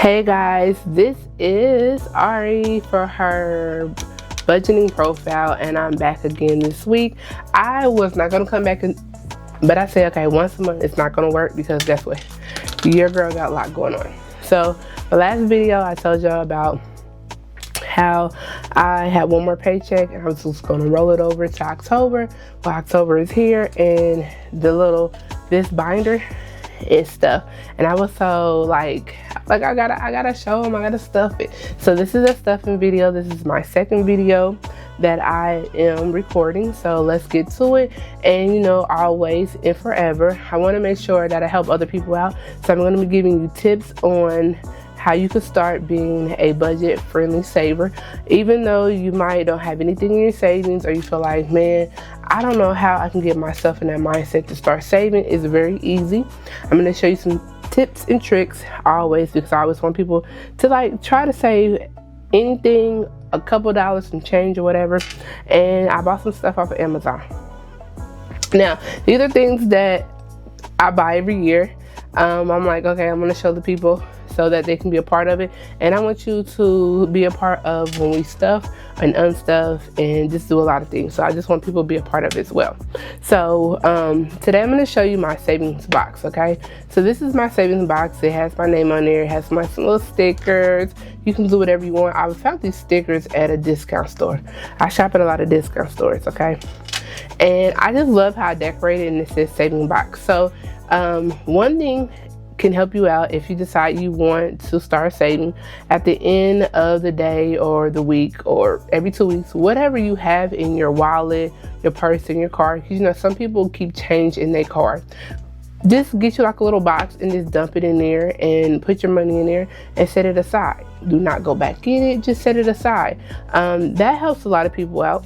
Hey guys, this is Ari for her budgeting profile, and I'm back again this week. I was not gonna come back, but I said, okay, once a month it's not gonna work because guess what? Your girl got a lot going on. So the last video I told y'all about how I had one more paycheck and I was just gonna roll it over to October. Well, October is here, and this binder is stuff, and I was so like I gotta show them, I gotta stuff it. So this is a stuffing video. This is my second video that I am recording, so let's get to it. And you know, always and forever, I want to make sure that I help other people out, so I'm going to be giving you tips on how you could start being a budget friendly saver. Even though you might don't have anything in your savings, or you feel like, man, I don't know how I can get myself in that mindset to start saving, it's very easy. I'm going to show you some tips and tricks always, because I always want people to like try to save anything, a couple dollars and change or whatever. And I bought some stuff off of Amazon. Now, these are things that I buy every year. I'm like, okay, I'm going to show the people so that they can be a part of it, and I want you to be a part of when we stuff and unstuff and just do a lot of things. So I just want people to be a part of it as well. So today I'm going to show you my savings box. Okay, so this is my savings box. It has my name on there. It has my little stickers. You can do whatever you want. I found these stickers at a discount store. I shop at a lot of discount stores. Okay, and I just love how I decorated, and it says savings box. So one thing can help you out if you decide you want to start saving at the end of the day or the week or every 2 weeks, whatever you have in your wallet, your purse, and your car. Because you know, some people keep change in their car. Just get you like a little box and just dump it in there and put your money in there and set it aside. Do not go back in it, just set it aside. That helps a lot of people out.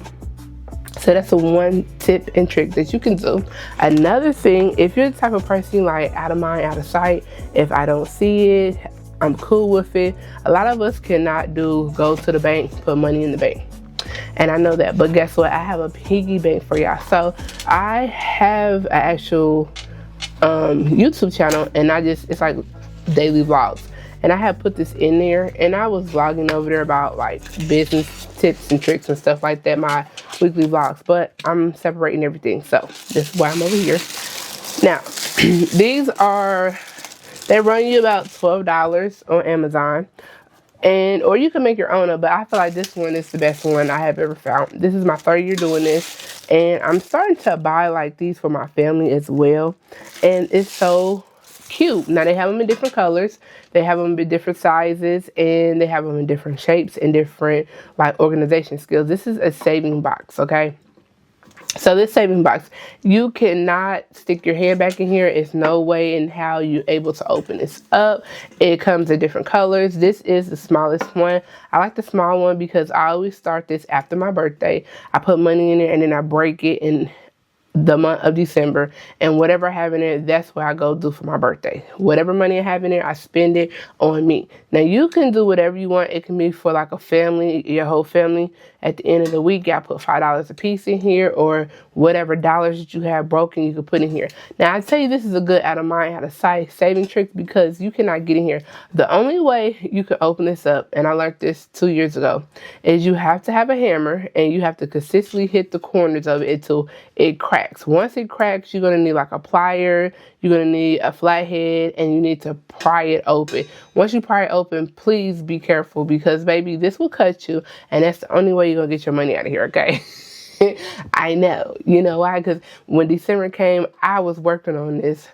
So that's a one tip and trick that you can do. Another thing, if you're the type of person like out of mind, out of sight, if I don't see it, I'm cool with it. A lot of us cannot go to the bank, put money in the bank. And I know that, but guess what? I have a piggy bank for y'all. So I have an actual YouTube channel, and it's like daily vlogs. And I have put this in there, and I was vlogging over there about like business tips and tricks and stuff like that, my weekly vlogs, but I'm separating everything. So this is why I'm over here. Now, they run you about $12 on Amazon, or you can make your own, but I feel like this one is the best one I have ever found. This is my third year doing this, and I'm starting to buy like these for my family as well, and it's so cute. Now they have them in different colors, they have them in different sizes, and they have them in different shapes and different like organization skills. This is a saving box. Okay, so this saving box, you cannot stick your hand back in here. It's no way in how you're able to open this up. It comes in different colors. This is the smallest one. I like the small one because I always start this after my birthday. I put money in there and then I break it in the month of December, and whatever I have in there, that's what I go do for my birthday. Whatever money I have in there, I spend it on me. Now you can do whatever you want. It can be for like a family, your whole family. At the end of the week, I put $5 a piece in here, or whatever dollars that you have broken, you can put in here. Now I tell you, this is a good out of mind, out of sight saving trick, because you cannot get in here. The only way you can open this up, and I learned this 2 years ago, is you have to have a hammer and you have to consistently hit the corners of it until it cracks. Once it cracks, you're gonna need like a plier, you're gonna need a flathead, and you need to pry it open. Once you pry it open, please be careful, because baby, this will cut you, and that's the only way you're gonna get your money out of here. Okay. I know. You know why? Because when December came, I was working on this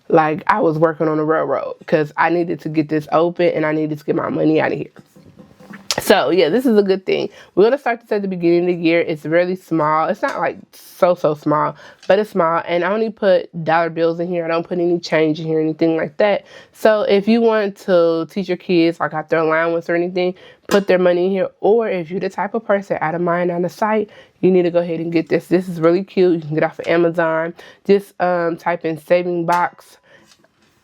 like I was working on a railroad, because I needed to get this open and I needed to get my money out of here. So yeah, this is a good thing. We're going to start this at the beginning of the year. It's really small. It's not like so small, but it's small. And I only put dollar bills in here. I don't put any change in here or anything like that. So if you want to teach your kids like after allowance or anything, put their money in here. Or if you're the type of person out of mind, out of sight, you need to go ahead and get this. This is really cute. You can get off of Amazon. Just type in saving box,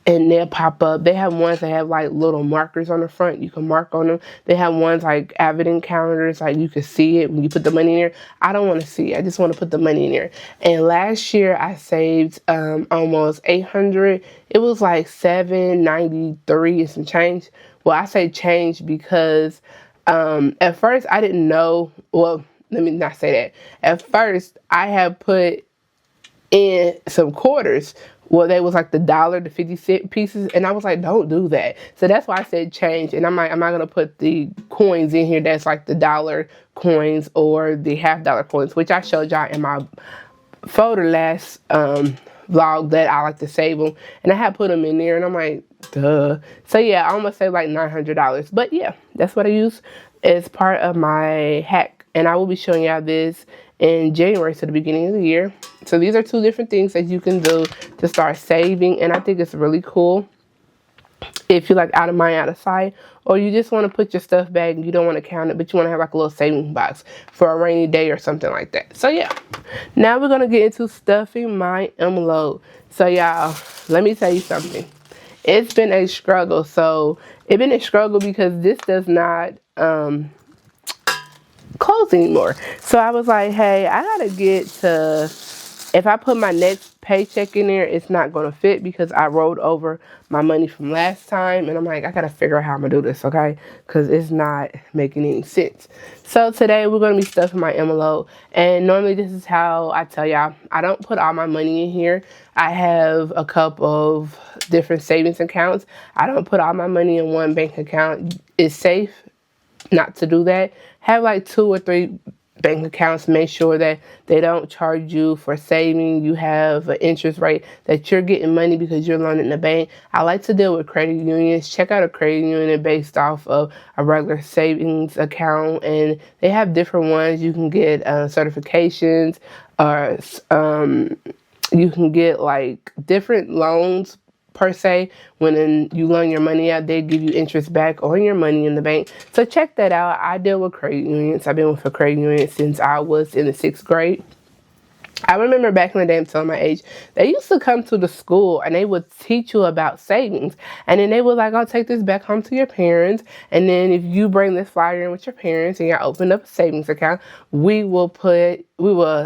and they'll pop up. They have ones that have like little markers on the front. You can mark on them. They have ones like avid encounters, like you can see it when you put the money in there. I don't want to see it. I just want to put the money in there. And last year I saved almost $800. It was like $793 and some change Well, I say change because at first I didn't know. Well, let me not say that. At first, I had put in some quarters. Well, they was like the dollar, the 50-cent pieces, and I was like, don't do that. So that's why I said change. And I'm like, I'm not gonna put the coins in here that's like the dollar coins or the $half coins, which I showed y'all in my folder last vlog that I like to save them, and I had put them in there, and I'm like, duh. So yeah, I almost saved like $900. But yeah, that's what I use as part of my hack, and I will be showing y'all this in January, so the beginning of the year. So these are two different things that you can do to start saving, and I think it's really cool if you're like out of mind, out of sight, or you just want to put your stuff back and you don't want to count it, but you want to have like a little saving box for a rainy day or something like that. So yeah, now we're going to get into stuffing my envelope. So y'all, let me tell you something. It's been a struggle. So it's been a struggle because this does not close anymore. So I was like, hey, I gotta get to, if I put my next paycheck in there, it's not gonna fit because I rolled over my money from last time, and I'm like, I gotta figure out how I'm gonna do this, okay? Because it's not making any sense. So today we're gonna be stuffing my envelope, and normally this is how I tell y'all, I don't put all my money in here. I have a couple of different savings accounts. I don't put all my money in one bank account. It's safe not to do that. Have like 2 or 3 bank accounts. Make sure that they don't charge you for saving. You have an interest rate that you're getting money because you're loaning the bank. I like to deal with credit unions. Check out a credit union based off of a regular savings account, and they have different ones. You can get certifications, or you can get like different loans per se. When you loan your money out, they give you interest back on your money in the bank. So check that out. I deal with credit unions. I've been with a credit union since I was in the 6th grade. I remember back in the day, I'm telling my age, they used to come to the school and they would teach you about savings. And then they would like, I'll take this back home to your parents. And then if you bring this flyer in with your parents and you open up a savings account, we will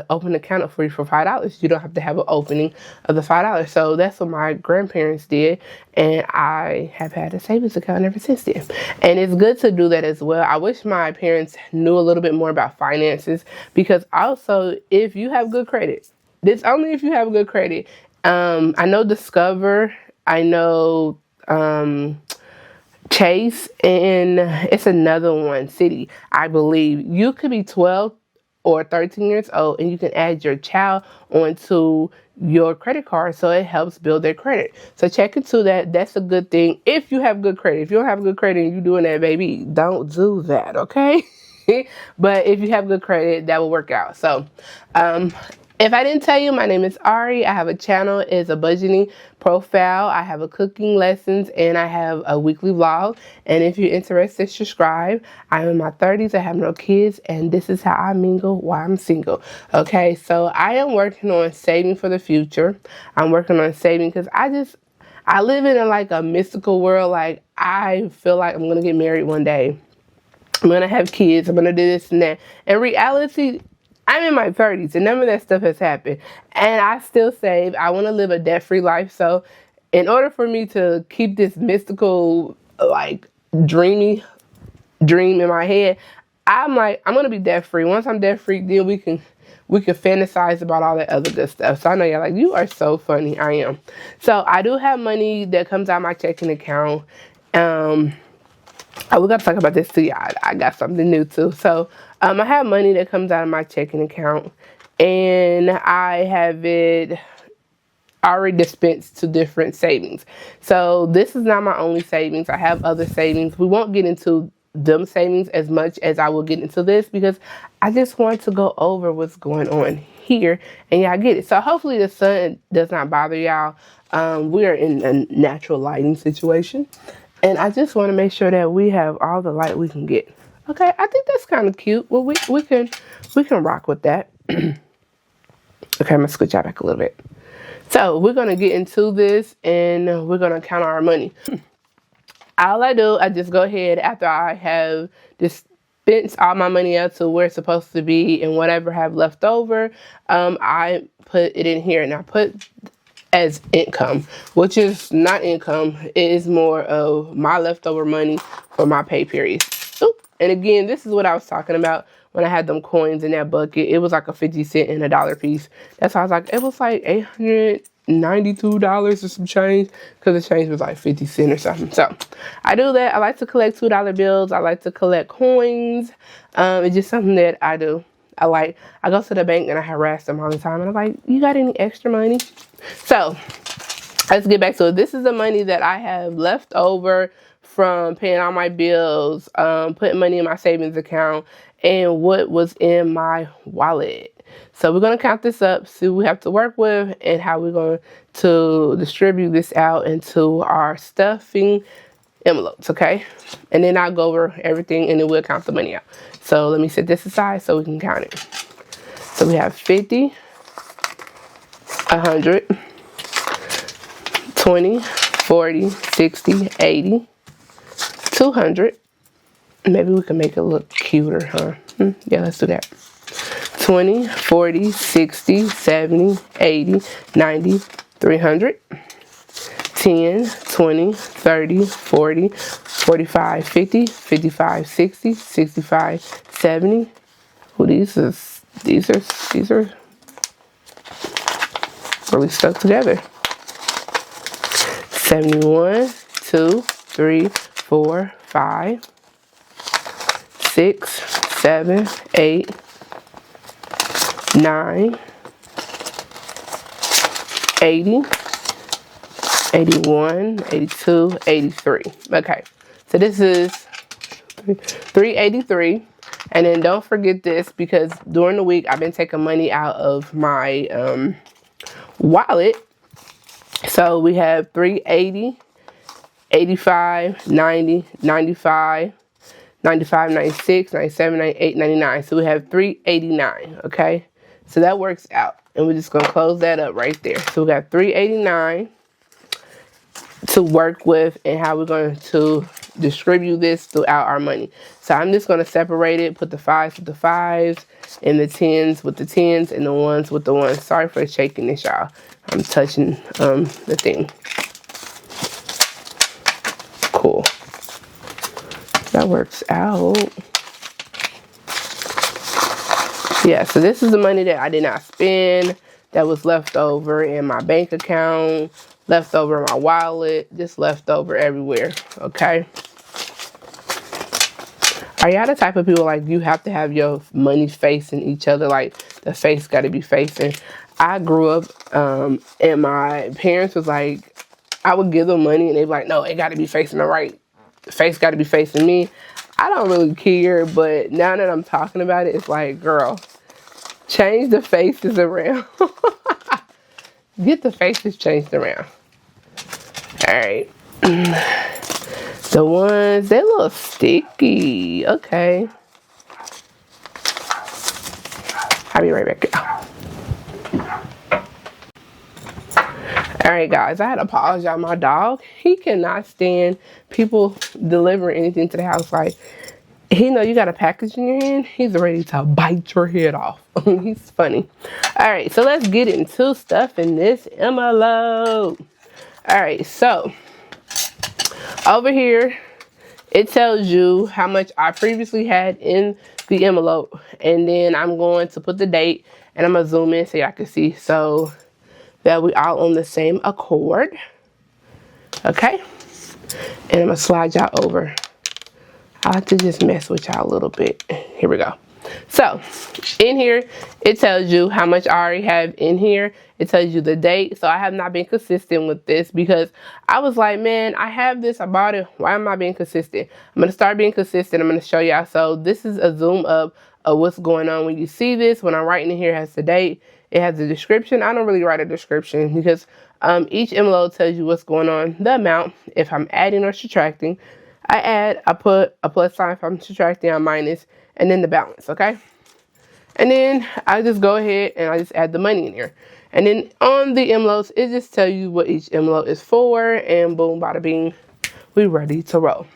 open an account up for you for $5. You don't have to have an opening of the $5. So that's what my grandparents did. And I have had a savings account ever since then. And it's good to do that as well. I wish my parents knew a little bit more about finances, because also if you have good credit, this only if you have good credit. I know Discover, I know Chase, and it's another one, City, I believe. You could be 12 or 13 years old and you can add your child onto your credit card, so it helps build their credit. So check into that. That's a good thing if you have good credit. If you don't have good credit and you're doing that, baby, don't do that, okay? But if you have good credit, that will work out. So if I didn't tell you, my name is Ari. I have a channel. It's a budgeting profile. I have a cooking lessons, and I have a weekly vlog. And if you're interested, subscribe. I'm in my 30s. I have no kids, and this is how I mingle while I'm single. Okay, so I am working on saving for the future. I'm working on saving because I live in a mystical world. Like, I feel like I'm going to get married one day. I'm going to have kids. I'm going to do this and that. In reality, I'm in my 30s and none of that stuff has happened. And I still save. I want to live a debt-free life. So in order for me to keep this mystical, dreamy dream in my head, I'm going to be debt-free. Once I'm debt-free, then we can fantasize about all that other good stuff. So I know y'all like, you are so funny. I am. So I do have money that comes out of my checking account. We got to talk about this too, y'all. I got something new too. So I have money that comes out of my checking account, and I have it already dispensed to different savings. So this is not my only savings. I have other savings. We won't get into them savings as much as I will get into this, because I just want to go over what's going on here and y'all get it. So hopefully the sun does not bother y'all. We are in a natural lighting situation, and I just want to make sure that we have all the light we can get. Okay, I think that's kind of cute. Well, we can rock with that. Okay, I'm gonna switch out back a little bit. So we're gonna get into this, and we're gonna count our money. All I do, I just go ahead after I have dispensed all my money out to where it's supposed to be, and whatever I have left over, I put it in here, and I put as income, which is not income. It is more of my leftover money for my pay period. Oop. And again, this is what I was talking about when I had them coins in that bucket. It was like a 50 cent and a dollar piece. That's why I was like, it was like $892 or some change, because the change was like 50 cents or something. So I do that. I like to collect $2 bills. I like to collect coins. It's just something that I do. I go to the bank and I harass them all the time, and I'm like, you got any extra money? So let's get back to it. This is the money that I have left over from paying all my bills, putting money in my savings account, and what was in my wallet. So we're going to count this up, see what we have to work with, and how we're going to distribute this out into our stuffing envelopes, okay? And then I'll go over everything, and then we'll count the money out. So let me set this aside so we can count it. So we have 50, 100, 20, 40, 60, 80, 200. Maybe we can make it look cuter, huh? Yeah, let's do that. 20, 40, 60, 70, 80, 90, 300. 10, 20, 30, 40, 45, 50, 55, 60, 65, 70. Oh, these are really stuck together. 71, 2, 3, 4, 5, 6, 7, 8, 9, 80, 81, 82, 83. Okay, so this is 383. And then don't forget this, because during the week I've been taking money out of my wallet. So we have 380, 85, 90, 95, 95, 96, 97, 98, 99. So we have 389, okay? So that works out. And we're just going to close that up right there. So we got 389 to work with, and how we're going to distribute this throughout our money. So I'm just going to separate it, put the 5s with the 5s, and the 10s with the 10s, and the 1s with the 1s. Sorry for shaking this, y'all. I'm touching the thing. Cool. That works out. Yeah, so this is the money that I did not spend, that was left over in my bank account, left over in my wallet, just left over everywhere, okay? Are y'all the type of people like you have to have your money facing each other, like the face got to be facing? I grew up and my parents was like, I would give them money and they'd be like, no, it got to be facing the right, the face got to be facing me. I don't really care, but now that I'm talking about it, it's like, girl, change the faces around. Get the faces changed around. All right. The ones, they're a little sticky. Okay. I'll be right back. All right, guys, I had to apologize. My dog, he cannot stand people delivering anything to the house. Like, he know you got a package in your hand, he's ready to bite your head off. He's funny. All right, so let's get into stuff in this envelope. All right, so over here, it tells you how much I previously had in the envelope. And then I'm going to put the date, and I'm going to zoom in so y'all can see, so that we all on the same accord. Okay? And I'm going to slide y'all over. I like to just mess with y'all a little bit. Here we go. So, in here, it tells you how much I already have in here. It tells you the date. So, I have not been consistent with this because I was like, man, I have this, I bought it. Why am I being consistent? I'm going to start being consistent. I'm going to show y'all. So, this is a zoom up of what's going on. When you see this, when I'm writing in here, it has the date. It has the description. I don't really write a description because each envelope tells you what's going on, the amount, if I'm adding or subtracting. I add, I put a plus sign if I'm subtracting, I minus, and then the balance, okay? And then I just go ahead and I just add the money in here. And then on the envelopes, it just tells you what each envelope is for, and boom, bada bing, we ready to roll.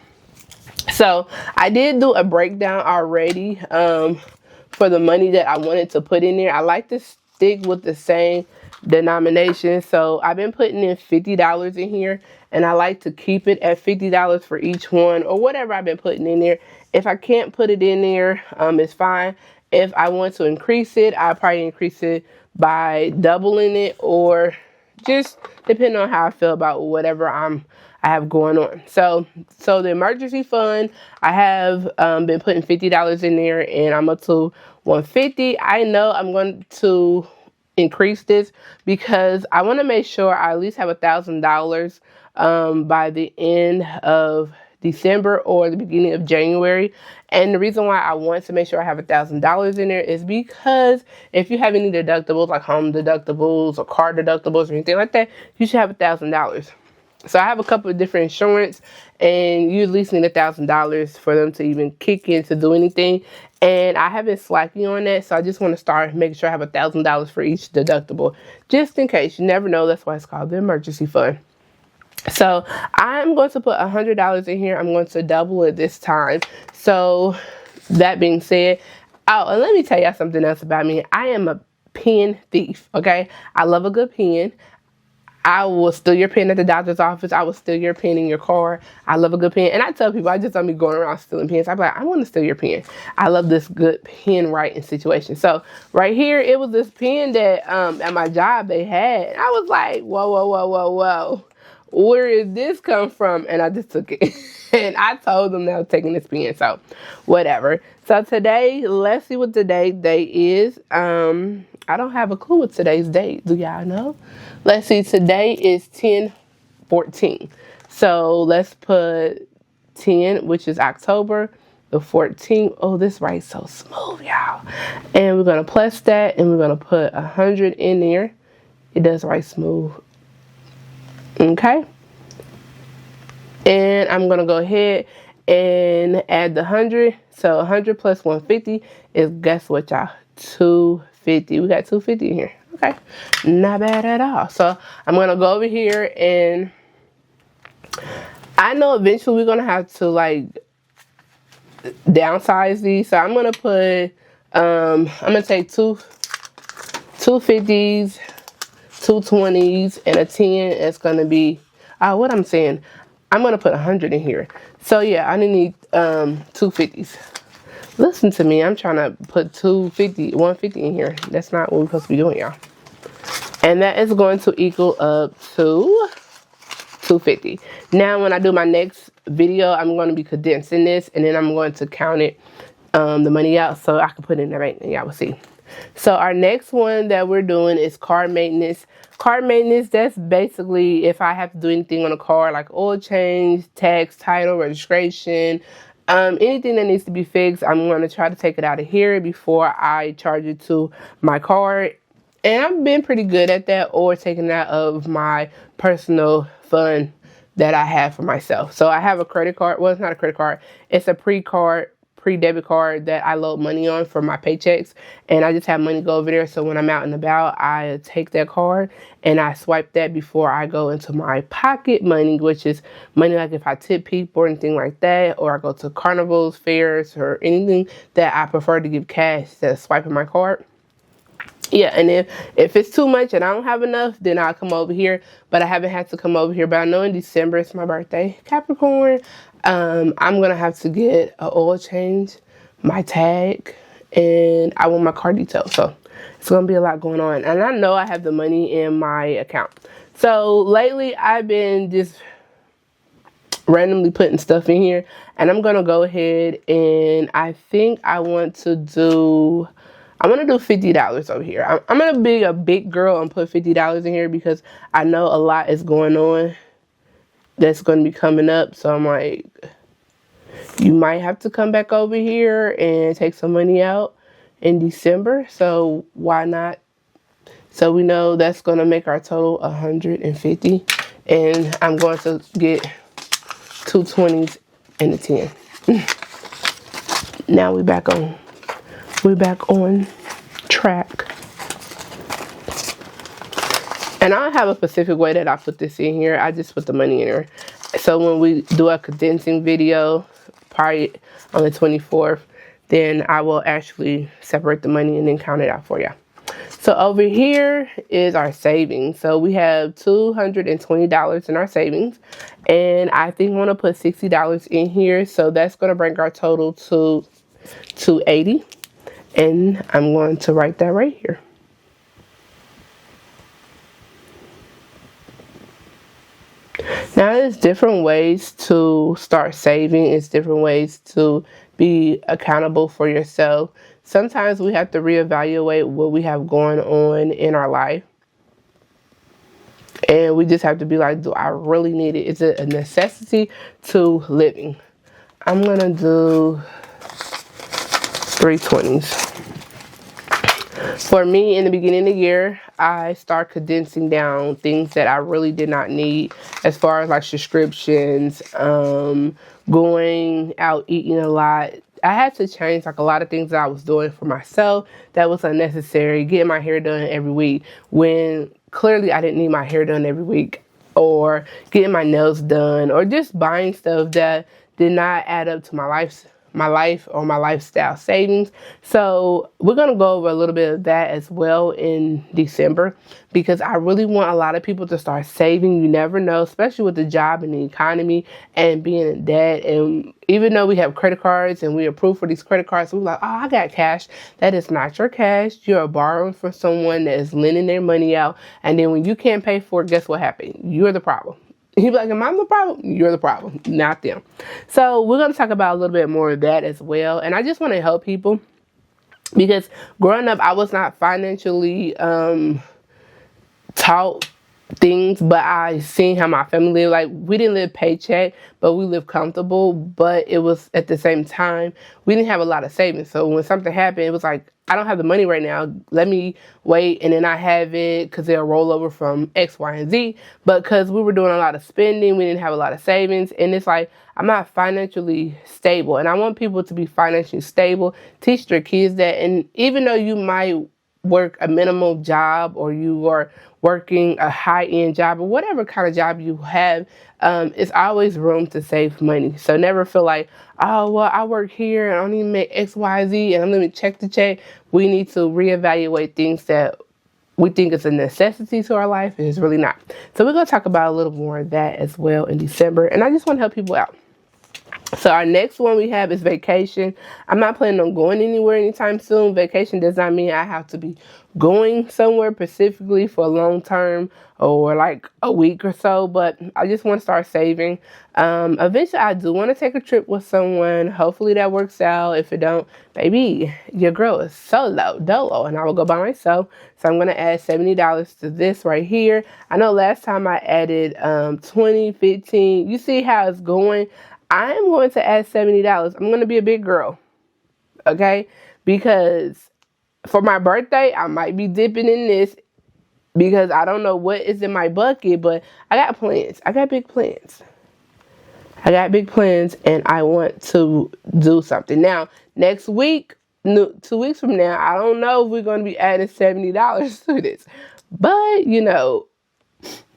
So I did do a breakdown already for the money that I wanted to put in there. I like to stick with the same denomination. So I've been putting in $50 in here, and I like to keep it at $50 for each one, or whatever I've been putting in there. If I can't put it in there, it's fine. If I want to increase it, I'll probably increase it by doubling it, or just depending on how I feel about whatever I have going on. So the emergency fund, I have been putting $50 in there, and I'm up to $150. I know I'm going to increase this because I want to make sure I at least have $1,000 by the end of December or the beginning of January. And the reason why I want to make sure I have $1,000 in there is because if you have any deductibles, like home deductibles or car deductibles or anything like that, you should have $1,000. So I have a couple of different insurance, and you at least need $1,000 for them to even kick in to do anything. And I have been slacking on that, so I just want to start making sure I have $1,000 for each deductible, just in case. You never know. That's why it's called the emergency fund. So I'm going to put $100 in here. I'm going to double it this time. So that being said, oh, and let me tell y'all something else about me. I am a pen thief, okay? I love a good pen. I will steal your pen at the doctor's office. I will steal your pen in your car. I love a good pen. And I tell people, I just don't be going around stealing pens. I'm like, I want to steal your pen. I love this good pen writing situation. So right here, it was this pen that at my job they had. And I was like, whoa, whoa, whoa, whoa, whoa. Where did this come from? And I just took it. And I told them that I was taking this pen. So whatever. So today, let's see what today's date is. I don't have a clue what today's date. Do y'all know? Let's see. Today is 10/14. So let's put 10, which is October the 14th. Oh, this writes so smooth, y'all. And we're going to plus that, and we're going to put 100 in there. It does write smooth. Okay. And I'm going to go ahead and add the 100. So 100 plus 150 is, guess what, y'all? 250. We got 250 in here. Okay. Not bad at all. So I'm going to go over here, and I know eventually we're going to have to like downsize these. So I'm going to put, I'm going to take two 50s, 220s, and a 10. It's going to be, what I'm saying, I'm going to put 100 in here. So yeah, I need 250s. Listen to me, I'm trying to put 150 in here. That's not what we're supposed to be doing, y'all. And that is going to equal up to 250. Now, when I do my next video, I'm going to be condensing this, and then I'm going to count it, the money out, so I can put it in the bank, and y'all will see. So our next one that we're doing is car maintenance. Car maintenance, that's basically if I have to do anything on a car, like oil change, tax, title, registration, anything that needs to be fixed, I'm going to try to take it out of here before I charge it to my card. And I've been pretty good at that, or taking it out of my personal fund that I have for myself. So I have a credit card. Well, it's not a credit card. It's a pre-debit card that I load money on for my paychecks, and I just have money go over there. So when I'm out and about, I take that card and I swipe that before I go into my pocket money, which is money like if I tip people or anything like that, or I go to carnivals, fairs, or anything that I prefer to give cash instead of swiping my card. Yeah, and if it's too much and I don't have enough, then I'll come over here. But I haven't had to come over here. But I know in December, it's my birthday, Capricorn. I'm going to have to get an oil change, my tag, and I want my car detail. So it's going to be a lot going on. And I know I have the money in my account. So lately, I've been just randomly putting stuff in here. And I'm going to go ahead and I think I want to do $50 over here. I'm going to be a big girl and put $50 in here because I know a lot is going on that's going to be coming up. So I'm like, you might have to come back over here and take some money out in December. So why not? So we know that's going to make our total 150. And I'm going to get 2 20s and a 10. Now we're back on track. And I don't have a specific way that I put this in here. I just put the money in here. So when we do a condensing video, probably on the 24th, then I will actually separate the money and then count it out for you. So over here is our savings. So we have $220 in our savings, and I think I'm gonna put $60 in here. So that's gonna bring our total to $280, and I'm going to write that right here. Now there's different ways to start saving. It's different ways to be accountable for yourself. Sometimes we have to reevaluate what we have going on in our life. And we just have to be like, do I really need it? Is it a necessity to living? I'm going to do 320s. For me, in the beginning of the year, I start condensing down things that I really did not need, as far as like subscriptions, going out eating a lot. I had to change like a lot of things that I was doing for myself that was unnecessary. Getting my hair done every week when clearly I didn't need my hair done every week, or getting my nails done, or just buying stuff that did not add up to my life or my lifestyle savings. So we're going to go over a little bit of that as well in December, because I really want a lot of people to start saving. You never know, especially with the job and the economy and being in debt. And even though we have credit cards and we approve for these credit cards, we're like, oh, I got cash. That is not your cash. You're borrowing from someone that is lending their money out. And then when you can't pay for it, guess what happened? You're the problem. He'd be like, am I the problem? You're the problem, not them. So we're going to talk about a little bit more of that as well. And I just want to help people, because growing up, I was not financially taught things, but I seen how my family lived. Like, we didn't live paycheck, but we lived comfortable. But it was at the same time, we didn't have a lot of savings. So when something happened, it was like, I don't have the money right now. Let me wait, and then I have it because they'll roll over from X, Y, and Z. But because we were doing a lot of spending, we didn't have a lot of savings. And it's like, I'm not financially stable. And I want people to be financially stable. Teach their kids that. And even though you might work a minimal job, or you are working a high-end job, or whatever kind of job you have, it's always room to save money. So never feel like, oh, well, I work here and I don't even make X, Y, Z, and I'm living check to check. We need to reevaluate things that we think is a necessity to our life, and it's really not. So we're going to talk about a little more of that as well in December. And I just want to help people out. So our next one we have is vacation. I'm not planning on going anywhere anytime soon. Vacation does not mean I have to be going somewhere specifically for a long term or like a week or so, but I just want to start saving. Eventually I do want to take a trip with someone. Hopefully that works out. If it don't, baby, your girl is dolo, and I will go by myself. So I'm going to add $70 to this right here. I know last time I added 20, 15. You see how it's going? I'm going to add $70. I'm going to be a big girl, okay? Because for my birthday, I might be dipping in this, because I don't know what is in my bucket, but I got plans. I got big plans. And I want to do something. Now, next week, 2 weeks from now, I don't know if we're going to be adding $70 to this. But, you know,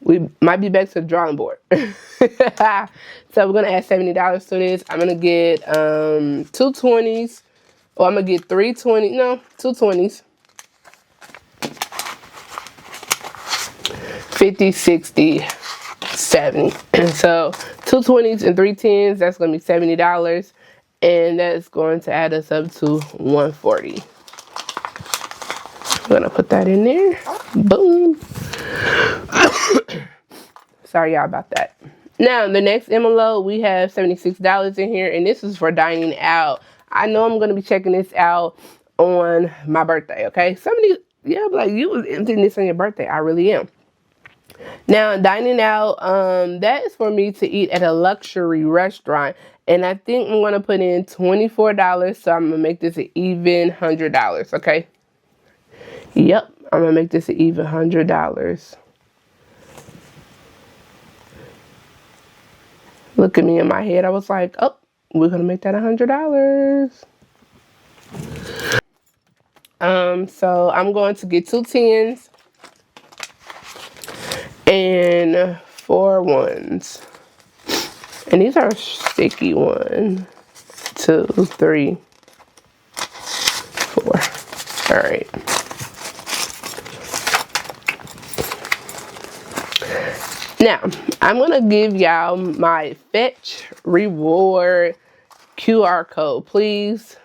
we might be back to the drawing board. So we're going to add $70 to this. I'm going to get 2 20s. Or I'm going to get 2 20s. 50, 60, 70. And so 2 20s and 3 10s, that's going to be $70. And that's going to add us up to $140. I'm going to put that in there. Boom. Sorry y'all about that. Now the next envelope, we have $76 in here, and this is for dining out. I know I'm going to be checking this out on my birthday, okay? Somebody, yeah, like, you was emptying this on your birthday. I really am. Now, dining out, that is for me to eat at a luxury restaurant. And I think I'm going to put in $24. So I'm going to make this an even $100, okay? Yep, I'm going to make this an even $100. Look at me in my head. I was like, oh, we're going to make that $100. So I'm going to get 2 10s and 4 1s. And these are sticky. 1, 2, 3, 4. All right. Now, I'm going to give y'all my Fetch Reward QR code. Please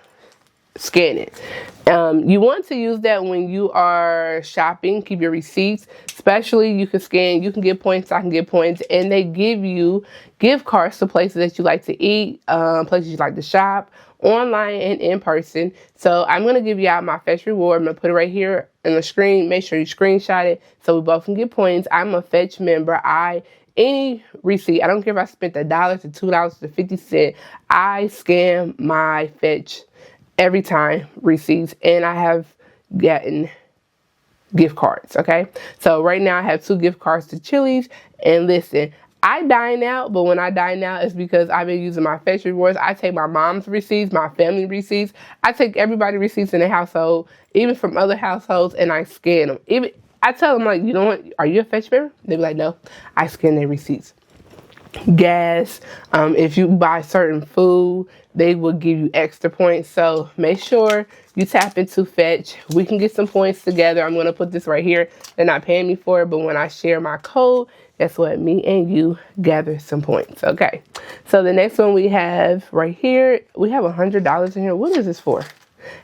scan it. You want to use that when you are shopping. Keep your receipts. Especially you can scan, you can get points, I can get points, and they give you gift cards to places that you like to eat, places you like to shop, online and in person. So I'm going to give y'all my Fetch Reward. I'm going to put it right here on the screen. Make sure you screenshot it so we both can get points. I'm a Fetch member. Any receipt, I don't care if I spent $1 to $2 to 50 cents, I scan my Fetch every time receipts, and I have gotten gift cards. Okay, so right now I have 2 gift cards to Chili's. And listen, I dine out, but when I dine out, it's because I've been using my Fetch Rewards. I take my mom's receipts, my family receipts, I take everybody's receipts in the household, even from other households, and I scan them. Even I tell them, like, you know what, are you a Fetch member? They be like, no. I scan their receipts. Gas, if you buy certain food, they will give you extra points. So make sure you tap into Fetch. We can get some points together. I'm going to put this right here. They're not paying me for it, but when I share my code, guess what? Me and you gather some points. Okay, so the next one we have right here, we have $100 in here. What is this for?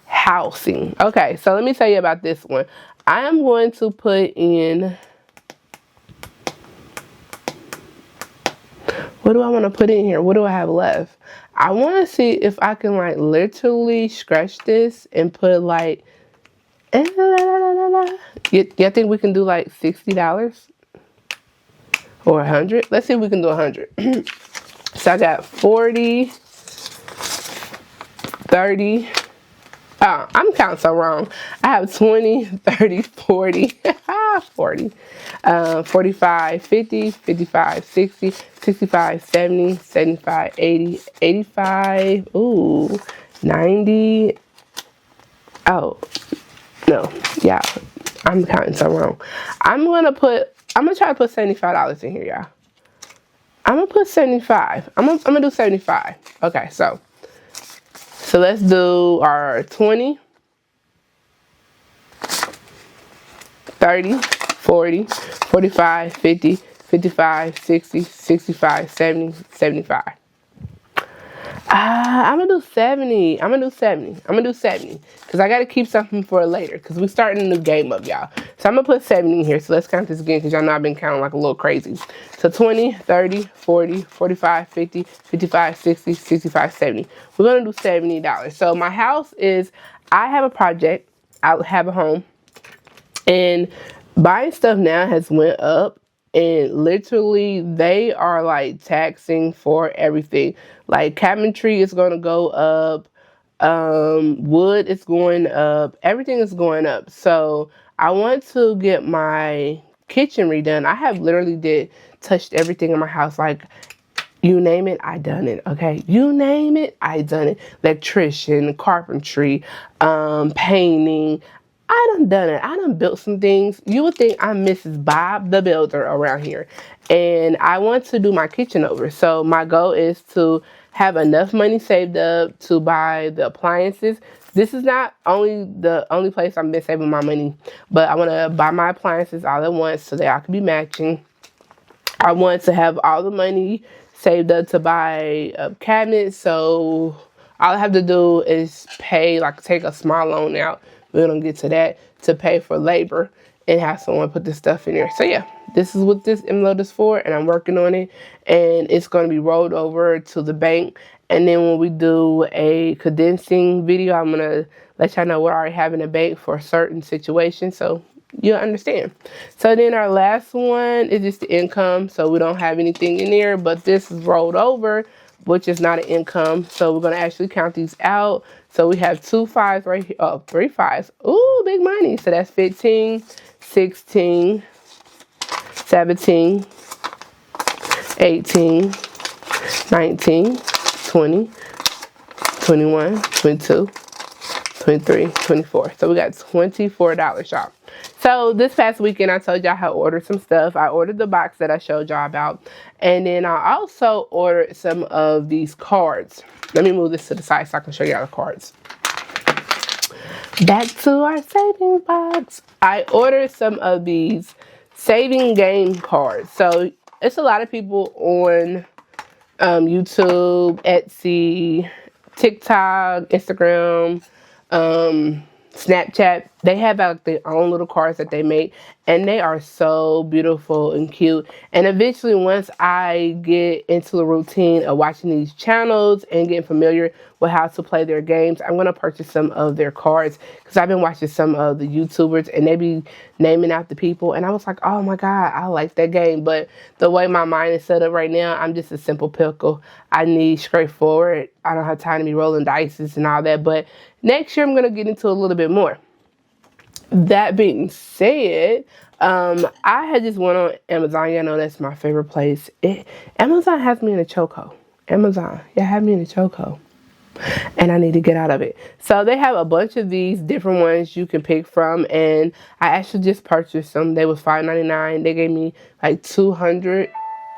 Housing. Okay, so let me tell you about this one. I am going to put in, what do I want to put in here? What do I have left? I want to see if I can like literally scratch this and put like, you think we can do like $60 or 100? Let's see if we can do 100. So I got 40, 30. Oh, I'm counting so wrong. I have 20, 30, 40, 40, 45, 50, 55, 60, 65, 70, 75, 80, 85, ooh, 90. Oh, no, yeah, I'm counting so wrong. I'm gonna try to put $75 in here, y'all. I'm gonna put 75. I'm gonna do 75. Okay, so let's do our 20, 30, 40, 45, 50, 55, 60, 65, 70, 75. I'm gonna do 70. I'm gonna do 70 because I gotta keep something for later because we're starting a new game up, y'all. So I'm gonna put 70 in here. So let's count this again because y'all know I've been counting like a little crazy. So 20, 30, 40, 45, 50, 55, 60, 65, 70. We're gonna do $70. So my house is, I have a project, I have a home, and buying stuff now has went up. And literally, they are like taxing for everything. Like cabinetry is going to go up. Wood is going up. Everything is going up. So I want to get my kitchen redone. I have literally touched everything in my house. Like, you name it, I done it. Okay, you name it, I done it. Electrician, carpentry, painting. I done it. I done built some things. You would think I'm Mrs. Bob the Builder around here. And I want to do my kitchen over. So my goal is to have enough money saved up to buy the appliances. This is not the only place I've been saving my money, but I want to buy my appliances all at once so that I can be matching. I want to have all the money saved up to buy a cabinet. So all I have to do is take a small loan out. We don't get to that, to pay for labor and have someone put this stuff in there. So yeah, this is what this envelope is for, and I'm working on it, and it's going to be rolled over to the bank. And then when we do a condensing video, I'm going to let y'all know what I already have in the bank for a certain situation, so you'll understand. So then our last one is just the income. So we don't have anything in there, but this is rolled over, which is not an income. So we're going to actually count these out. So we have 2 5s right here. Oh, 3 5s. Ooh, big money. So that's 15, 16, 17, 18, 19, 20, 21, 22, 23, 24. So we got $24, y'all. So this past weekend, I told y'all I ordered some stuff. I ordered the box that I showed y'all about. And then I also ordered some of these cards. Let me move this to the side so I can show y'all the cards. Back to our savings box. I ordered some of these saving game cards. So it's a lot of people on YouTube, Etsy, TikTok, Instagram, Snapchat. They have like their own little cards that they make, and they are so beautiful and cute. And eventually, once I get into the routine of watching these channels and getting familiar with how to play their games, I'm going to purchase some of their cards, because I've been watching some of the YouTubers and they be naming out the people, and I was like, oh my god, I like that game. But the way my mind is set up right now, I'm just a simple pickle. I need straightforward. I don't have time to be rolling dices and all that. But next year I'm going to get into a little bit more. That being said, I had just went on Amazon. You know that's my favorite place. Amazon has me in a chokehold. Amazon, have me in a chokehold, and I need to get out of it. So they have a bunch of these different ones you can pick from, and I actually just purchased them. They was $5.99. They gave me like 200,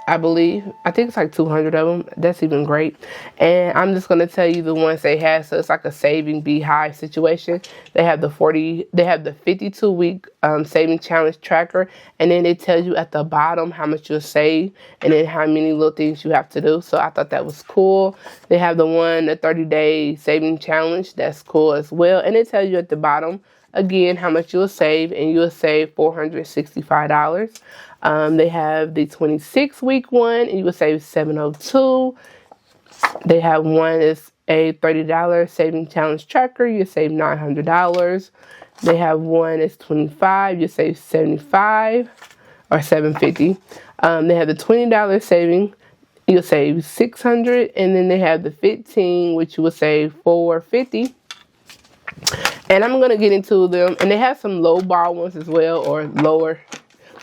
I believe. I think it's like 200 of them. That's even great. And I'm just going to tell you the ones they have. So it's like a saving beehive situation. They have the 52-week saving challenge tracker. And then it tells you at the bottom how much you'll save and then how many little things you have to do. So I thought that was cool. They have the 30-day saving challenge. That's cool as well. And it tells you at the bottom again how much you'll save, and you'll save $465. They have the 26-week one, and you will save $702. They have one is a $30 saving challenge tracker. You save $900. They have one is 25. You save $75 or $750. They have the $20 saving. You'll save $600, and then they have the 15, which you will save $450. And I'm gonna get into them, and they have some low bar ones as well, or lower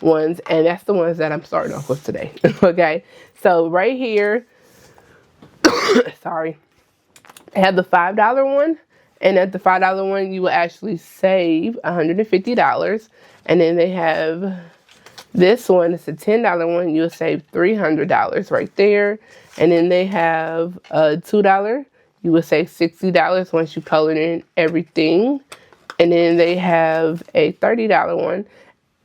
ones, and that's the ones that I'm starting off with today. Okay, so right here, sorry, I have the $5 one, and at the $5 one you will actually save $150. And then they have this one, it's a $10 one, you'll save $300 right there. And then they have a $2, you will save $60 once you color in everything. And then they have a $30 one.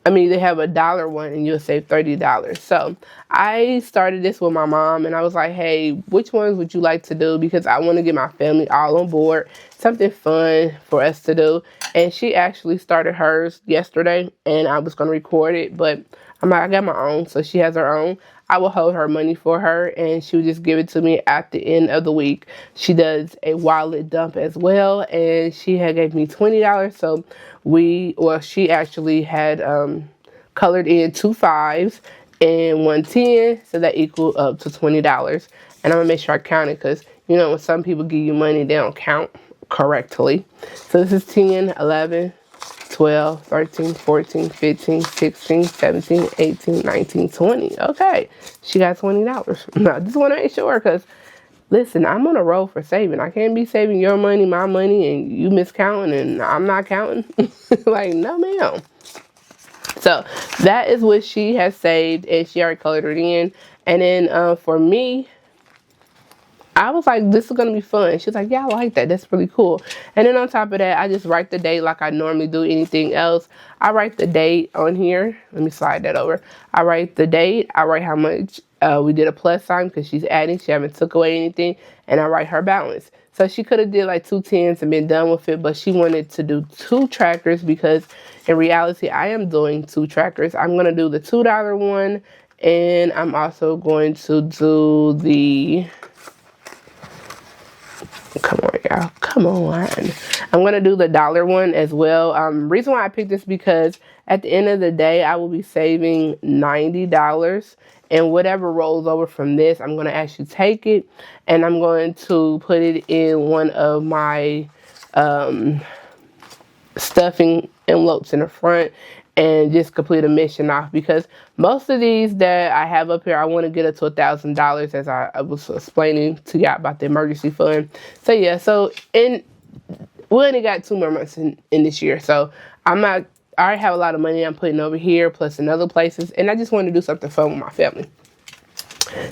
They have a $1 one, and you'll save $30. So I started this with my mom, and I was like, hey, which ones would you like to do? Because I want to get my family all on board, something fun for us to do. And she actually started hers yesterday, and I was going to record it, but I got my own, so she has her own. I will hold her money for her, and she will just give it to me at the end of the week. She does a wallet dump as well, and she had gave me $20. So she actually had colored in 2 5s and 1 10, so that equaled up to $20. And I'm gonna make sure I count it, because when some people give you money, they don't count correctly. So this is 10, 11, 12, 13, 14, 15, 16, 17, 18, 19, 20. Okay, she got $20. I just want to make sure, because listen, I'm on a roll for saving. I can't be saving your money, my money, and you miscounting and I'm not counting. Like, no ma'am. So that is what she has saved, and she already colored it in. And then for me, I was like, this is going to be fun. She was like, yeah, I like that. That's really cool. And then on top of that, I just write the date like I normally do anything else. I write the date on here. Let me slide that over. I write the date. I write how much we did a plus sign, because she's adding. She haven't took away anything. And I write her balance. So she could have did like 2 10s and been done with it, but she wanted to do 2 trackers, because in reality, I am doing 2 trackers. I'm going to do the $2 one, and I'm also going to do the... Come on, y'all. Come on. I'm going to do the $1 one as well. Reason why I picked this, because at the end of the day, I will be saving $90. And whatever rolls over from this, I'm going to actually take it, and I'm going to put it in one of my stuffing envelopes in the front, and just complete a mission off, because most of these that I have up here, I want to get up to $1,000, as I was explaining to y'all about the emergency fund. So yeah, we only got 2 more months in this year, so I already have a lot of money I'm putting over here, plus in other places, and I just want to do something fun with my family.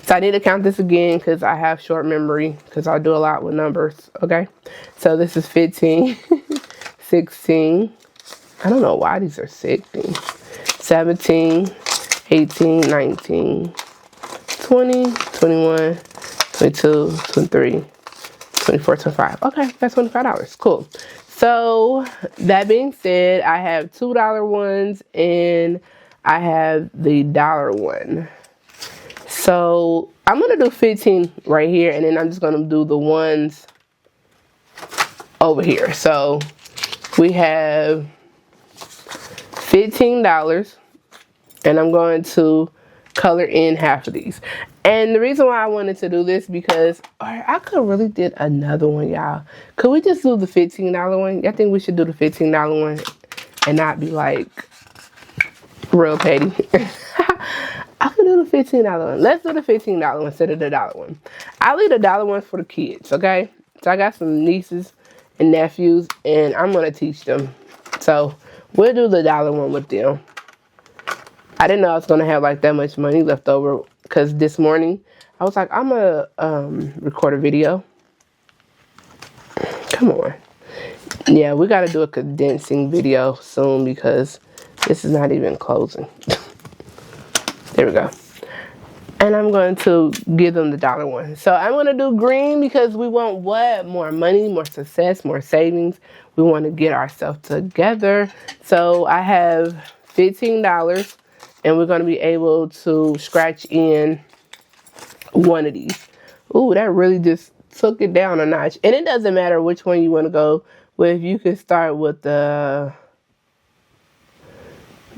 So I need to count this again, because I have short memory, because I do a lot with numbers. Okay, so this is 15, 16. I don't know why these are 16, 17, 18, 19, 20, 21, 22, 23, 24, 25. Okay, that's $25. Cool. So that being said, I have $2 ones and I have the dollar one. So I'm gonna do 15 right here, and then I'm just gonna do the ones over here. So we have $15, and I'm going to color in half of these. And the reason why I wanted to do this because I could really did another one, y'all. Could we just do the $15 one? I think we should do the $15 one and not be like real petty. I could do the $15 one. Let's do the $15 one instead of the dollar one. I'll leave the dollar one for the kids, okay? So I got some nieces and nephews, and I'm gonna teach them. So we'll do the dollar one with them. I didn't know I was gonna have like that much money left over because this morning I was like, I'm gonna record a video. Come on. Yeah, we gotta do a condensing video soon because this is not even closing. There we go. And I'm going to give them the dollar one. So I'm going to do green because we want what? More money, more success, more savings. We want to get ourselves together. So I have $15 and we're going to be able to scratch in one of these. Ooh, that really just took it down a notch. And it doesn't matter which one you want to go with. You can start with the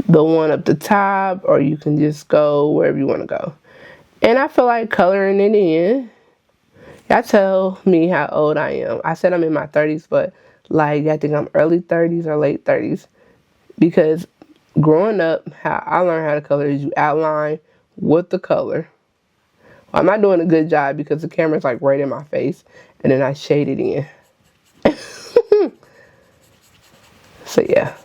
one up the top, or you can just go wherever you want to go. And I feel like coloring it in. Y'all tell me how old I am. I said I'm in my 30s, but like I think I'm early 30s or late 30s. Because growing up, how I learned how to color is you outline with the color. Well, I'm not doing a good job because the camera's like right in my face. And then I shade it in. So yeah.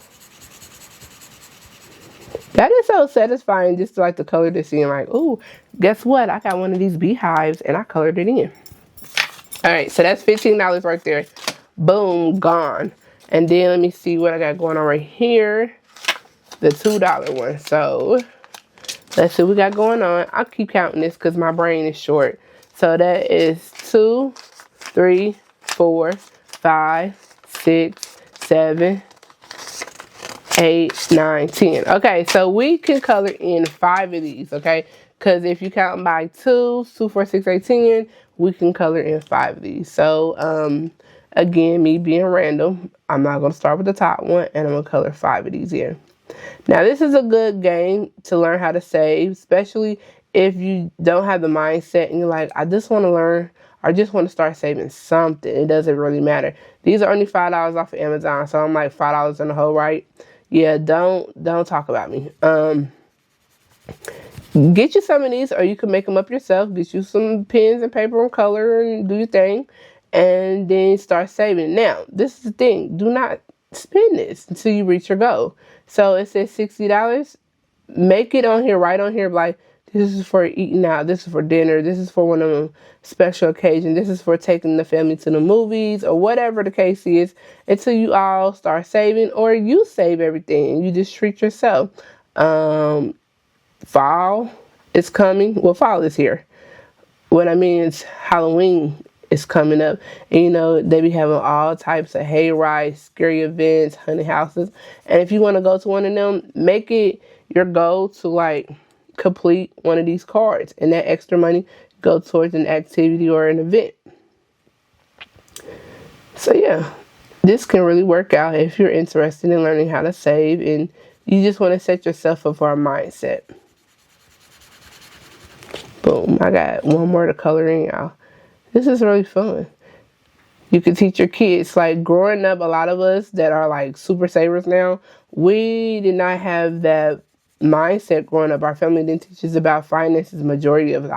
That is so satisfying just to like the color to see. I'm like, ooh, guess what? I got one of these beehives and I colored it in. All right, so that's $15 right there. Boom, gone. And then let me see what I got going on right here. The $2 one. So let's see what we got going on. I'll keep counting this because my brain is short. So that is 2, 3, 4, 5, 6, 7, 8, 9, 10. Okay, so we can color in 5 of these, okay? Because if you count by 2, 2, 4, 6, 8, 10, we can color in 5 of these. So, again, me being random, I'm not going to start with the top one, and I'm going to color 5 of these here. Now, this is a good game to learn how to save, especially if you don't have the mindset and you're like, I just want to learn, or just want to start saving something. It doesn't really matter. These are only $5 off of Amazon, so I'm like $5 in the hole, right? Yeah, don't talk about me. Get you some of these, or you can make them up yourself. Get you some pens and paper and color and do your thing, and then start saving. Now, this is the thing. Do not spend this until you reach your goal. So it says $60. Make it on here, right on here, like, this is for eating out. This is for dinner. This is for one of them special occasions. This is for taking the family to the movies or whatever the case is, until you all start saving, or you save everything and you just treat yourself. Fall is coming. Well, fall is here. What I mean is Halloween is coming up. And you know, they be having all types of hayrides, scary events, haunted houses. And if you want to go to one of them, make it your goal to like complete one of these cards, and that extra money go towards an activity or an event. So yeah, this can really work out if you're interested in learning how to save and you just want to set yourself up for a mindset. Boom, I got one more to color in, y'all. This is really fun. You can teach your kids. Like growing up, a lot of us that are like super savers now, we did not have that mindset growing up. Our family didn't teach us about finances. Majority of it,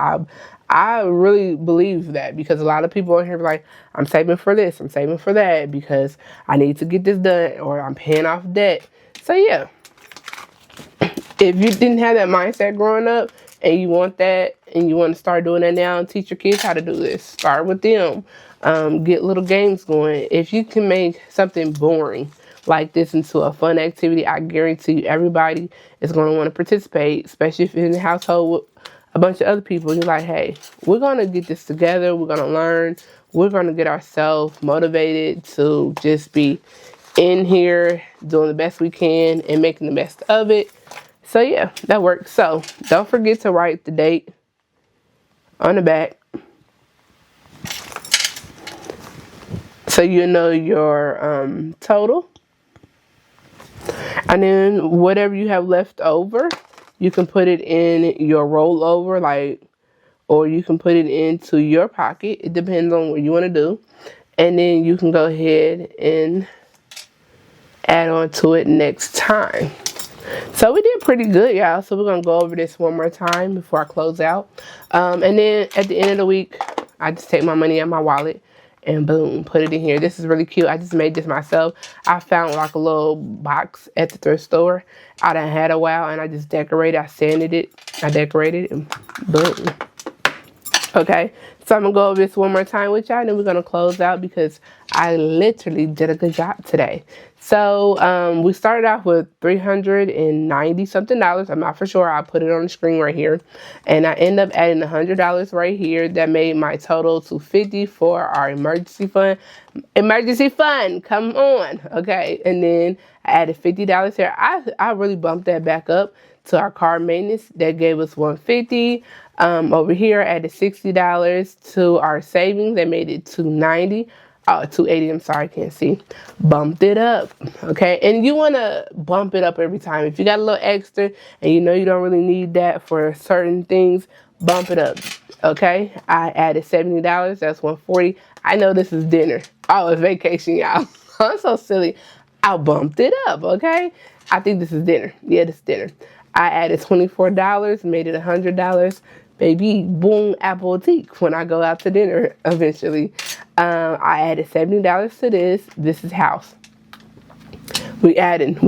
I really believe that, because a lot of people on here are like, I'm saving for this, I'm saving for that because I need to get this done, or I'm paying off debt. So yeah, if you didn't have that mindset growing up and you want that and you want to start doing that now, and teach your kids how to do this, start with them. Get little games going. If you can make something boring, like this into a fun activity, I guarantee you everybody is going to want to participate, especially if you're in the household with a bunch of other people. You're like, hey, we're going to get this together. We're going to learn. We're going to get ourselves motivated to just be in here doing the best we can and making the best of it. So yeah, that works. So don't forget to write the date on the back so you know your total. And then whatever you have left over, you can put it in your rollover, like, or you can put it into your pocket. It depends on what you want to do. And then you can go ahead and add on to it next time. So we did pretty good, y'all. So we're going to go over this one more time before I close out. And then at the end of the week, I just take my money out of my wallet and boom, put it in here. This is really cute. I just made this myself. I found like a little box at the thrift store I done had a while, and I just decorated. I sanded it. I decorated it, and boom. Okay, so I'm going to go over this one more time with y'all, and then we're going to close out because I literally did a good job today. So we started off with $390 something. I'm not for sure. I'll put it on the screen right here. And I end up adding $100 right here. That made my total to $50 for our emergency fund. Emergency fund, come on. Okay, and then I added $50 here. I really bumped that back up to our car maintenance. That gave us $150. Over here, I added $60 to our savings. That made it $290. Oh, $280. I'm sorry, I can't see. Bumped it up. Okay, and you want to bump it up every time. If you got a little extra and you know you don't really need that for certain things, bump it up. Okay, I added $70. That's $140. I know this is dinner. Oh, it's vacation, y'all. I'm so silly. I bumped it up. Okay, I think this is dinner. Yeah, this is dinner. I added $24, made it $100. Baby, boom, apple-teak when I go out to dinner eventually. I added $70 to this. This is house. We're adding,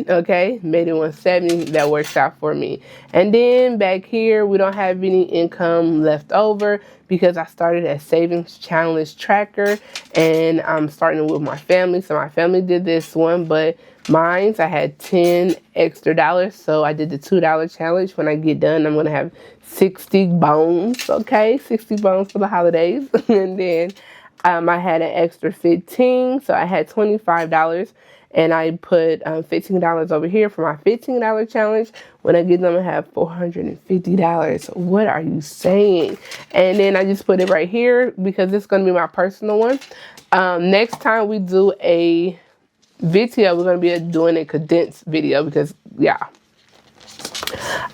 okay? Made it $170. That works out for me. And then back here, we don't have any income left over because I started a savings challenge tracker, and I'm starting with my family. So my family did this one, but mine's, I had 10 extra dollars. So I did the $2 challenge. When I get done, I'm going to have 60 bones, okay? 60 bones for the holidays. And then I had an extra 15, so I had $25. And I put $15 over here for my $15 challenge. When I get them, I have $450. What are you saying? And then I just put it right here because it's going to be my personal one. Next time we do a video, we're going to be doing a condensed video because, yeah,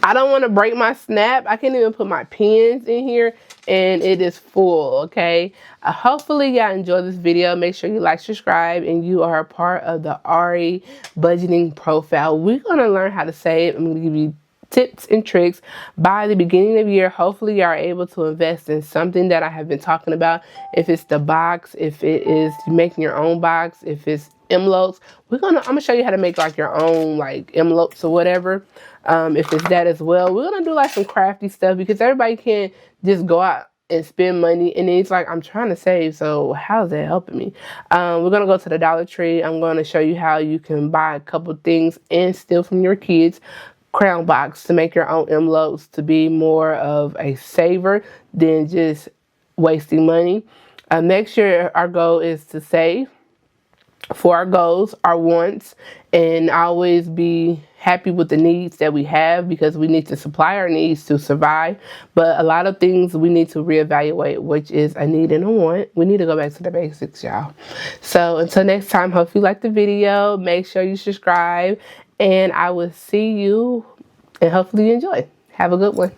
I don't want to break my snap. I can't even put my pens in here, and it is full, okay? Hopefully y'all enjoy this video. Make sure you like, subscribe, and you are a part of the Ari budgeting profile. We're going to learn how to save. I'm going to give you tips and tricks by the beginning of the year. Hopefully you are able to invest in something that I have been talking about. If it's the box, if it is making your own box, if it's envelopes, I'm gonna show you how to make like your own like envelopes or whatever. If it's that as well, we're gonna do like some crafty stuff because everybody can't just go out and spend money, and then it's like, I'm trying to save, so how's that helping me? We're gonna go to the Dollar Tree. I'm gonna show you how you can buy a couple things and steal from your kids crown box to make your own envelopes, to be more of a saver than just wasting money. Next year our goal is to save for our goals, our wants, and always be happy with the needs that we have because we need to supply our needs to survive. But a lot of things we need to reevaluate, which is a need and a want. We need to go back to the basics, y'all. So until next time, hope you like the video. Make sure you subscribe, and I will see you and hopefully you enjoy. Have a good one.